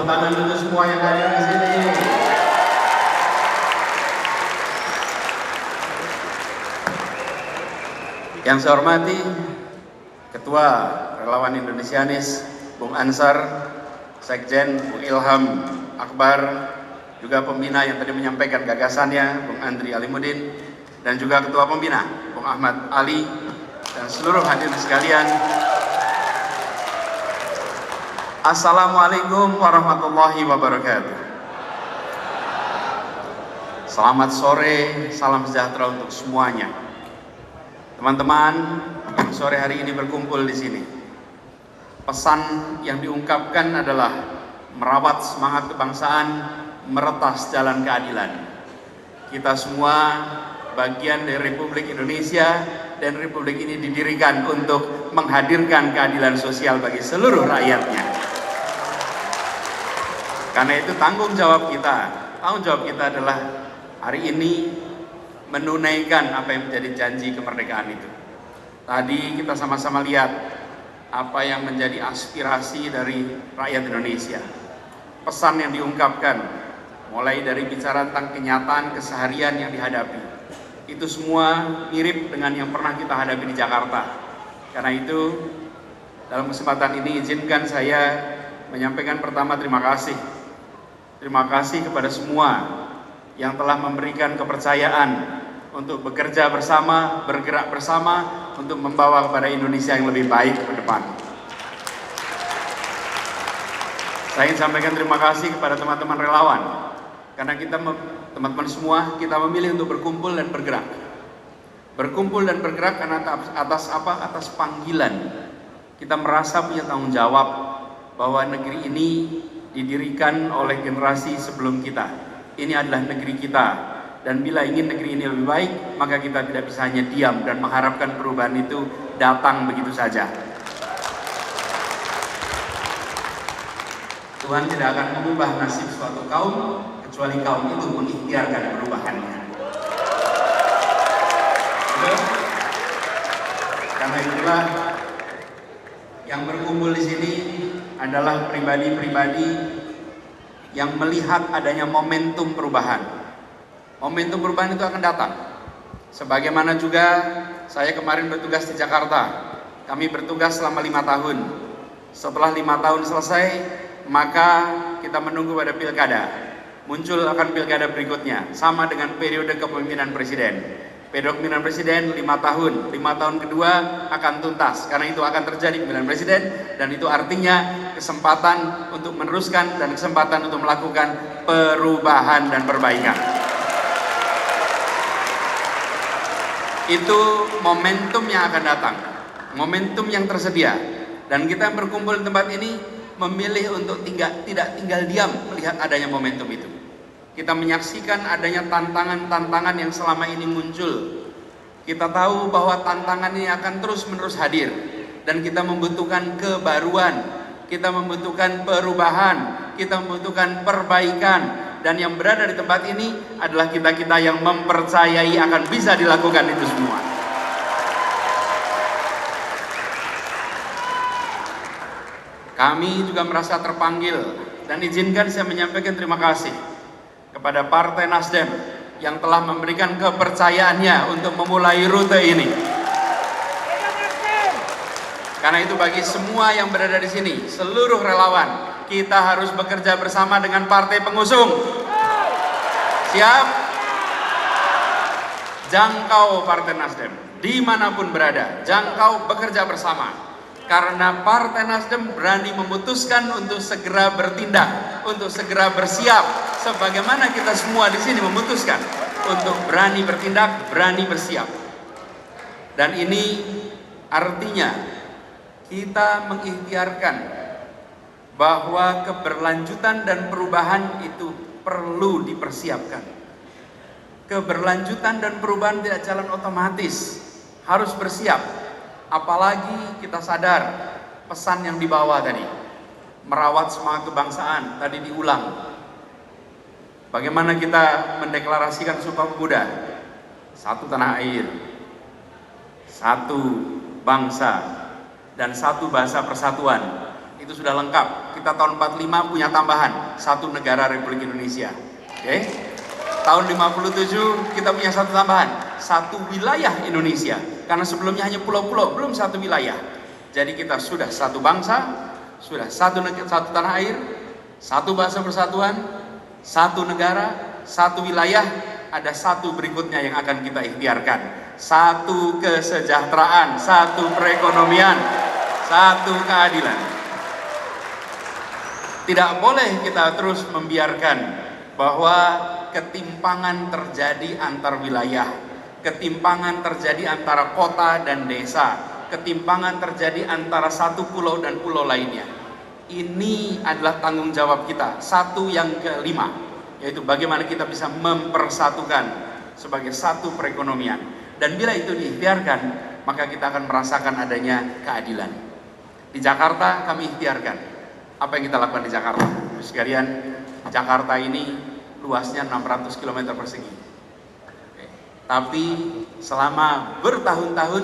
tangan untuk semua yang hadir di sini. Yang saya hormati Ketua Relawan Indonesianis Bung Ansar, Sekjen Bung Ilham Akbar, juga pembina yang tadi menyampaikan gagasannya Bung Andri Alimuddin, dan juga Ketua Pembina Bung Ahmad Ali, dan seluruh hadirin sekalian. Assalamualaikum warahmatullahi wabarakatuh. Selamat sore, salam sejahtera untuk semuanya. Teman-teman, sore hari ini berkumpul di sini. Pesan yang diungkapkan adalah merawat semangat kebangsaan, meretas jalan keadilan. Kita semua bagian dari Republik Indonesia, dan Republik ini didirikan untuk menghadirkan keadilan sosial bagi seluruh rakyatnya. Karena itu tanggung jawab kita adalah hari ini menunaikan apa yang menjadi janji kemerdekaan itu. Tadi kita sama-sama lihat apa yang menjadi aspirasi dari rakyat Indonesia. Pesan yang diungkapkan, mulai dari bicara tentang kenyataan keseharian yang dihadapi, itu semua mirip dengan yang pernah kita hadapi di Jakarta. Karena itu, dalam kesempatan ini izinkan saya menyampaikan pertama terima kasih. Terima kasih kepada semua yang telah memberikan kepercayaan untuk bekerja bersama, bergerak bersama, untuk membawa kepada Indonesia yang lebih baik ke depan. Saya ingin sampaikan terima kasih kepada teman-teman relawan, karena teman-teman semua, kita memilih untuk berkumpul dan bergerak. Berkumpul dan bergerak karena atas apa? Atas panggilan. Kita merasa punya tanggung jawab bahwa negeri ini didirikan oleh generasi sebelum kita. Ini adalah negeri kita, dan bila ingin negeri ini lebih baik, maka kita tidak bisa hanya diam dan mengharapkan perubahan itu datang begitu saja. Tuhan tidak akan mengubah nasib suatu kaum kecuali kaum itu mengikhtiarkan perubahannya. Karena itulah yang berkumpul di sini adalah pribadi-pribadi yang melihat adanya momentum perubahan. Momentum perubahan itu akan datang. Sebagaimana juga saya kemarin bertugas di Jakarta. Kami bertugas selama 5 tahun. Setelah 5 tahun selesai, maka kita menunggu pada pilkada. Muncul akan pilkada berikutnya, sama dengan periode kepemimpinan presiden. Periode kepemimpinan presiden 5 tahun, 5 tahun kedua akan tuntas, karena itu akan terjadi pemilihan presiden, dan itu artinya kesempatan untuk meneruskan dan kesempatan untuk melakukan perubahan dan perbaikan. Itu momentum yang akan datang, momentum yang tersedia, dan kita yang berkumpul di tempat ini memilih untuk tidak tinggal diam melihat adanya momentum itu. Kita menyaksikan adanya tantangan-tantangan yang selama ini muncul. Kita tahu bahwa tantangan ini akan terus-menerus hadir, dan kita membutuhkan kebaruan, kita membutuhkan perubahan, kita membutuhkan perbaikan, dan yang berada di tempat ini adalah kita-kita yang mempercayai akan bisa dilakukan itu semua. Kami juga merasa terpanggil, dan izinkan saya menyampaikan terima kasih kepada Partai Nasdem yang telah memberikan kepercayaannya untuk memulai rute ini. Karena itu bagi semua yang berada di sini, seluruh relawan, kita harus bekerja bersama dengan partai pengusung. Siap? Jangkau Partai Nasdem, dimanapun berada, jangkau bekerja bersama. Karena Partai Nasdem berani memutuskan untuk segera bertindak, untuk segera bersiap, sebagaimana kita semua di sini memutuskan untuk berani bertindak, berani bersiap. Dan ini artinya kita mengikhtiarkan bahwa keberlanjutan dan perubahan itu perlu dipersiapkan. Keberlanjutan dan perubahan tidak jalan otomatis, harus bersiap. Apalagi kita sadar pesan yang dibawa tadi, merawat semangat kebangsaan, tadi diulang. Bagaimana kita mendeklarasikan Sumpah Pemuda? Satu tanah air, satu bangsa, dan satu bahasa persatuan. Itu sudah lengkap. kita tahun 45 punya tambahan, satu negara Republik Indonesia. Oke? Tahun 57 kita punya satu tambahan, satu wilayah Indonesia. Karena sebelumnya hanya pulau-pulau, belum satu wilayah. Jadi kita sudah satu bangsa, sudah satu tanah air, satu bahasa persatuan, satu negara, satu wilayah. Ada satu berikutnya yang akan kita ikhtiarkan, satu kesejahteraan, satu perekonomian, satu keadilan. Tidak boleh kita terus membiarkan bahwa ketimpangan terjadi antar wilayah, ketimpangan terjadi antara kota dan desa, ketimpangan terjadi antara satu pulau dan pulau lainnya. Ini adalah tanggung jawab kita. Satu yang kelima, yaitu bagaimana kita bisa mempersatukan sebagai satu perekonomian. Dan bila itu diikhtiarkan, maka kita akan merasakan adanya keadilan. Di Jakarta kami ikhtiarkan. Apa yang kita lakukan di Jakarta? Sekalian, Jakarta ini luasnya 600 km persegi. Tapi selama bertahun-tahun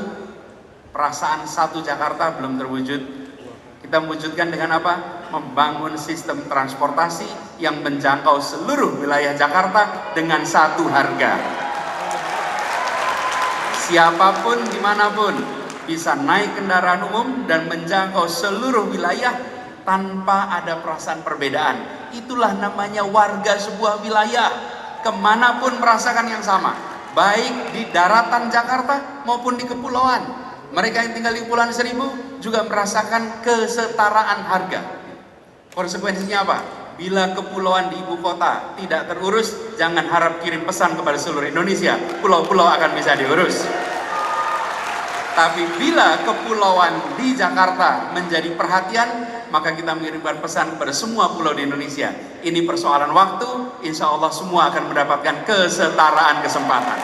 perasaan satu Jakarta belum terwujud. Kita mewujudkan dengan apa? Membangun sistem transportasi yang menjangkau seluruh wilayah Jakarta dengan satu harga. Siapapun dimanapun bisa naik kendaraan umum dan menjangkau seluruh wilayah tanpa ada perasaan perbedaan. Itulah namanya warga sebuah wilayah. Kemanapun merasakan yang sama, baik di daratan Jakarta maupun di kepulauan. Mereka yang tinggal di Kepulauan Seribu juga merasakan kesetaraan harga. Konsekuensinya apa? Bila kepulauan di ibu kota tidak terurus, jangan harap kirim pesan kepada seluruh Indonesia, pulau-pulau akan bisa diurus. Tapi bila kepulauan di Jakarta menjadi perhatian, maka kita mengirimkan pesan kepada semua pulau di Indonesia. Ini persoalan waktu, insya Allah semua akan mendapatkan kesetaraan kesempatan.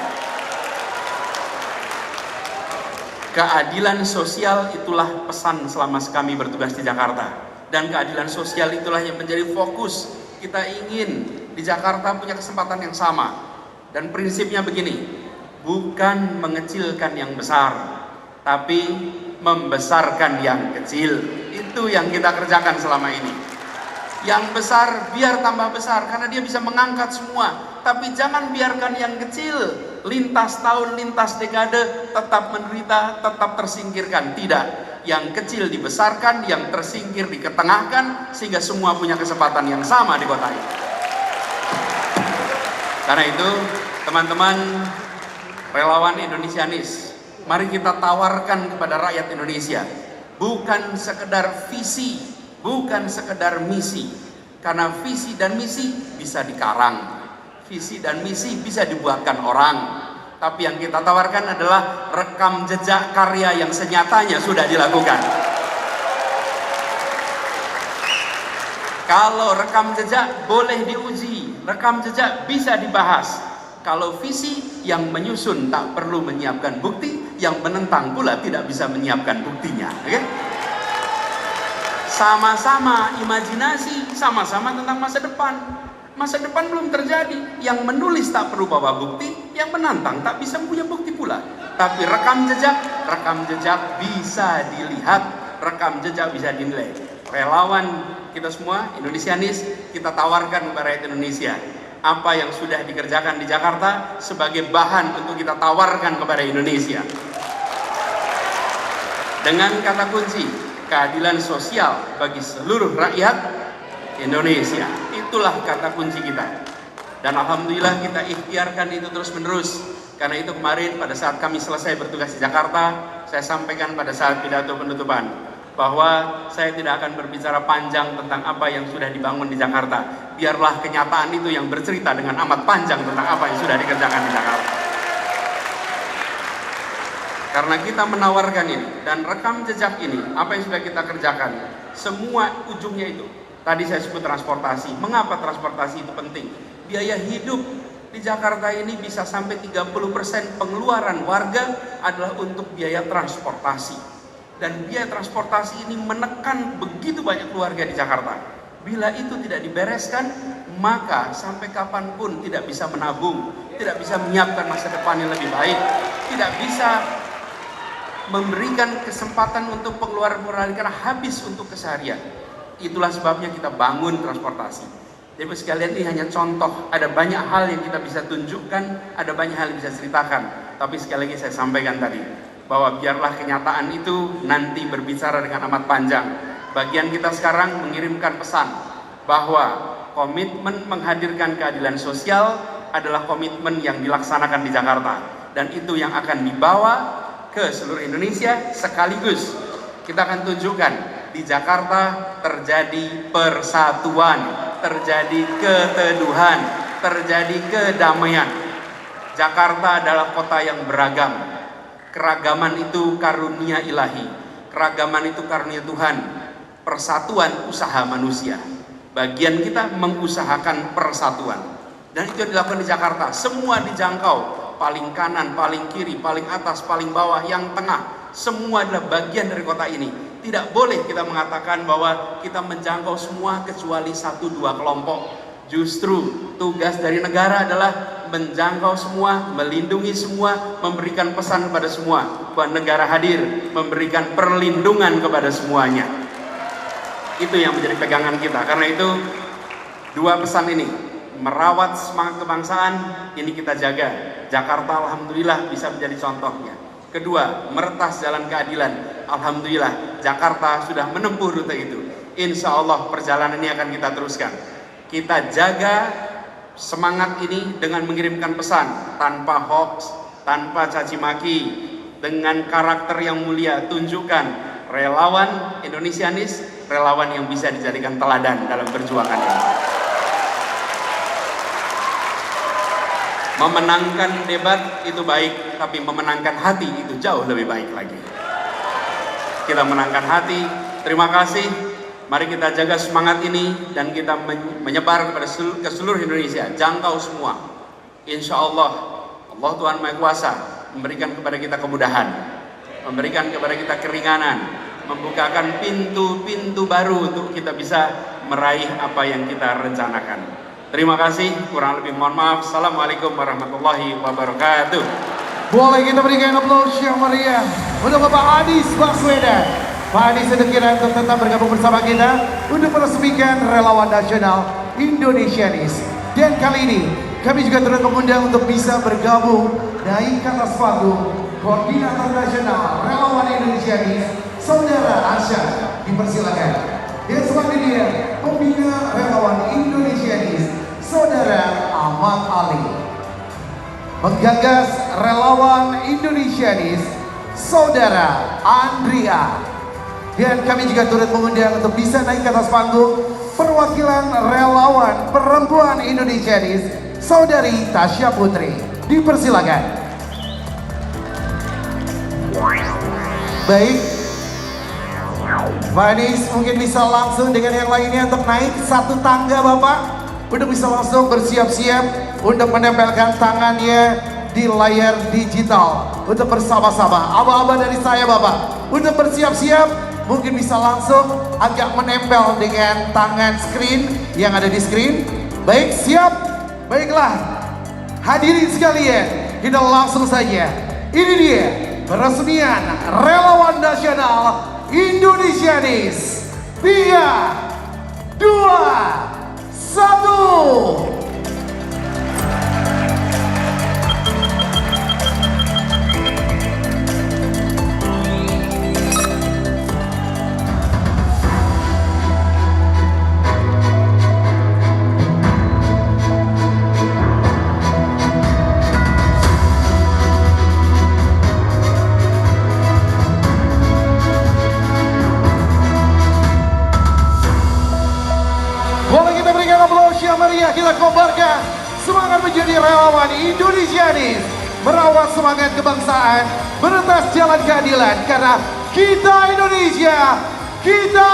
Keadilan sosial itulah pesan selama kami bertugas di Jakarta. Dan keadilan sosial itulah yang menjadi fokus. Kita ingin di Jakarta punya kesempatan yang sama. Dan prinsipnya begini, bukan mengecilkan yang besar, tapi membesarkan yang kecil. Itu yang kita kerjakan selama ini. Yang besar biar tambah besar, karena dia bisa mengangkat semua. Tapi jangan biarkan yang kecil lintas tahun, lintas dekade tetap menderita, tetap tersingkirkan. Tidak, yang kecil dibesarkan, yang tersingkir diketengahkan, sehingga semua punya kesempatan yang sama di kota ini. Karena itu, teman-teman relawan Indonesianis, mari kita tawarkan kepada rakyat Indonesia, bukan sekedar visi, bukan sekedar misi. Karena visi dan misi bisa dikarang, visi dan misi bisa dibuatkan orang. Tapi yang kita tawarkan adalah rekam jejak karya yang senyatanya sudah dilakukan. Kalau rekam jejak boleh diuji, rekam jejak bisa dibahas. Kalau visi yang menyusun tak perlu menyiapkan bukti, yang menentang pula tidak bisa menyiapkan buktinya. Okay? Sama-sama imajinasi, sama-sama tentang masa depan. Masa depan belum terjadi. Yang menulis tak perlu bawa bukti, yang menantang tak bisa punya bukti pula. Tapi rekam jejak bisa dilihat, rekam jejak bisa dinilai. Relawan kita semua, Indonesianis, kita tawarkan kepada rakyat Indonesia apa yang sudah dikerjakan di Jakarta sebagai bahan untuk kita tawarkan kepada Indonesia. Dengan kata kunci, keadilan sosial bagi seluruh rakyat Indonesia. Itulah kata kunci kita. Dan alhamdulillah kita ikhtiarkan itu terus menerus. Karena itu kemarin pada saat kami selesai bertugas di Jakarta, saya sampaikan pada saat pidato penutupan bahwa saya tidak akan berbicara panjang tentang apa yang sudah dibangun di Jakarta. Biarlah kenyataan itu yang bercerita dengan amat panjang tentang apa yang sudah dikerjakan di Jakarta. Karena kita menawarkan ini dan rekam jejak ini, apa yang sudah kita kerjakan, semua ujungnya itu. Tadi saya sebut transportasi. Mengapa transportasi itu penting? Biaya hidup di Jakarta ini bisa sampai 30% pengeluaran warga adalah untuk biaya transportasi. Dan biaya transportasi ini menekan begitu banyak keluarga di Jakarta. Bila itu tidak dibereskan, maka sampai kapanpun tidak bisa menabung, tidak bisa menyiapkan masa depan yang lebih baik, tidak bisa memberikan kesempatan untuk pengeluaran karena habis untuk keseharian. Itulah sebabnya kita bangun transportasi. Jadi sekalian ini hanya contoh, ada banyak hal yang kita bisa tunjukkan, ada banyak hal yang bisa ceritakan. Tapi sekali lagi saya sampaikan tadi, bahwa biarlah kenyataan itu nanti berbicara dengan amat panjang. Bagian kita sekarang mengirimkan pesan bahwa komitmen menghadirkan keadilan sosial adalah komitmen yang dilaksanakan di Jakarta. Dan itu yang akan dibawa ke seluruh Indonesia sekaligus. Kita akan tunjukkan di Jakarta terjadi persatuan, terjadi keteduhan, terjadi kedamaian. Jakarta adalah kota yang beragam. Keragaman itu karunia ilahi, keragaman itu karunia Tuhan. Persatuan usaha manusia. Bagian kita mengusahakan persatuan. Dan itu dilakukan di Jakarta. Semua dijangkau. Paling kanan, paling kiri, paling atas, paling bawah, yang tengah. Semua adalah bagian dari kota ini. Tidak boleh kita mengatakan bahwa kita menjangkau semua kecuali 1-2 kelompok. Justru tugas dari negara adalah menjangkau semua, melindungi semua, memberikan pesan kepada semua bahwa negara hadir, memberikan perlindungan kepada semuanya. Itu yang menjadi pegangan kita. Karena itu dua pesan ini, merawat semangat kebangsaan, ini kita jaga. Jakarta alhamdulillah bisa menjadi contohnya. Kedua, meretas jalan keadilan. Alhamdulillah, Jakarta sudah menempuh rute itu. Insya Allah perjalanan ini akan kita teruskan. Kita jaga semangat ini dengan mengirimkan pesan tanpa hoax, tanpa caci maki, dengan karakter yang mulia. Tunjukkan relawan Indonesianis, relawan yang bisa dijadikan teladan dalam perjuangan ini. Memenangkan debat itu baik, tapi memenangkan hati itu jauh lebih baik lagi. Kita menangkan hati. Terima kasih. Mari kita jaga semangat ini dan kita menyebar kepada seluruh Indonesia. Jangkau semua. Insya Allah, Allah Tuhan Maha Kuasa memberikan kepada kita kemudahan, memberikan kepada kita keringanan, membukakan pintu-pintu baru untuk kita bisa meraih apa yang kita rencanakan. Terima kasih, kurang lebih mohon maaf. Assalamualaikum warahmatullahi wabarakatuh. Boleh kita berikan aplaus yang meriah untuk Bapak Anies Baswedan. Pak Anies sedekira untuk tetap bergabung bersama kita untuk meresmikan Relawan Nasional Indonesianis. Dan kali ini kami juga turut mengundang untuk bisa bergabung naik ke atas panggung Koordinator Nasional Relawan Indonesianis, Saudara Arsyad. Dipersilakan. Dan selanjutnya Pembina Relawan Indonesianis, Saudara Ahmad Ali. Menggagas Relawan Indonesianis, Saudara Andrea. Dan kami juga turut mengundang untuk bisa naik ke atas panggung perwakilan Relawan Perempuan Indonesianis, Saudari Tasya Putri. Dipersilakan. Baik, Pak Anies mungkin bisa langsung dengan yang lainnya untuk naik satu tangga Bapak, untuk bisa langsung bersiap-siap untuk menempelkan tangannya di layar digital untuk bersama-sama. Aba-aba dari saya Bapak, untuk bersiap-siap mungkin bisa langsung agak menempel dengan tangan screen yang ada di screen. Baik, siap? Baiklah, hadirin sekalian, kita langsung saja. Ini dia peresmian Relawan Nasional Indonesianis. 3, 2, 1. Meriah kita kobarkan semangat menjadi relawan Indonesianis, merawat semangat kebangsaan, meretas jalan keadilan, karena kita Indonesia, kita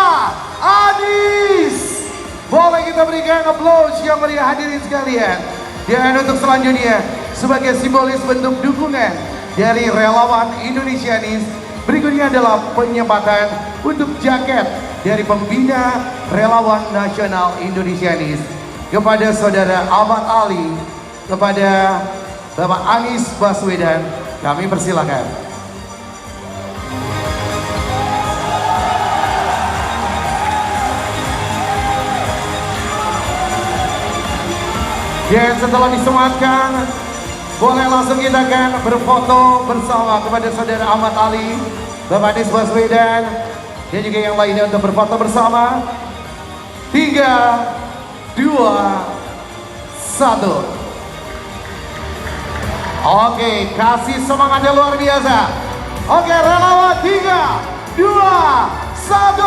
Anies. Boleh kita berikan aplaus yang meriah hadirin sekalian. Dan untuk selanjutnya sebagai simbolis bentuk dukungan dari relawan Indonesianis, berikutnya adalah penyempatan untuk jaket dari Pembina Relawan Nasional Indonesianis. Kepada Saudara Ahmad Ali, kepada Bapak Anies Baswedan, kami persilakan. Dan setelah disematkan, boleh langsung kita akan berfoto bersama kepada saudara Ahmad Ali, Bapak Anies Baswedan, dan juga yang lainnya untuk berfoto bersama. 3, 2, 1. Oke, kasih semangatnya luar biasa. Oke, relawan 3, 2, 1.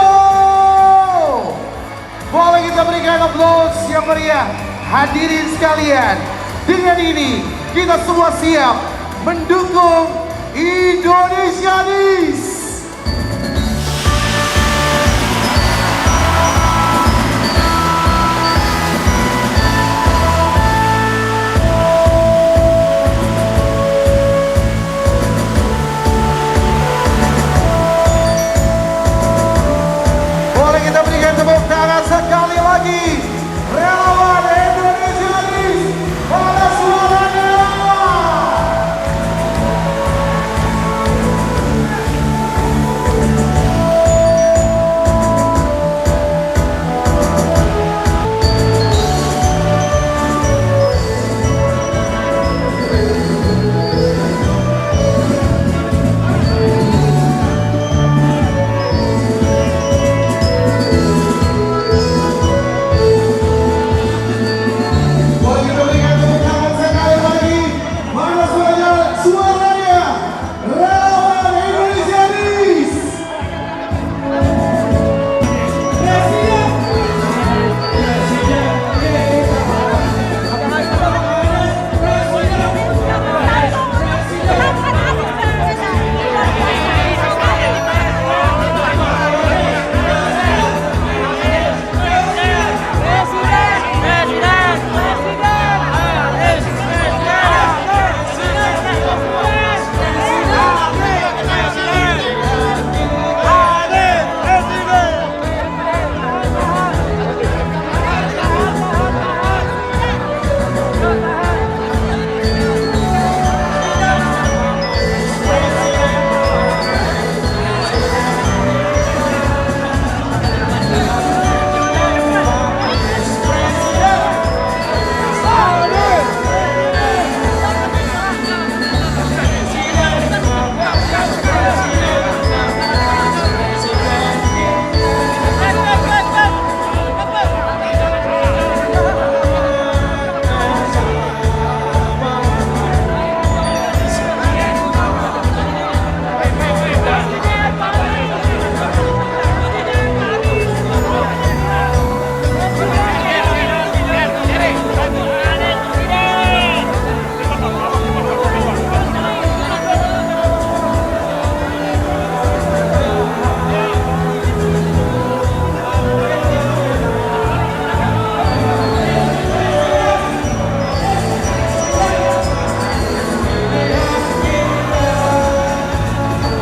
Boleh kita berikan aplaus yang meriah. Hadirin sekalian, dengan ini kita semua siap mendukung Indonesia Nis.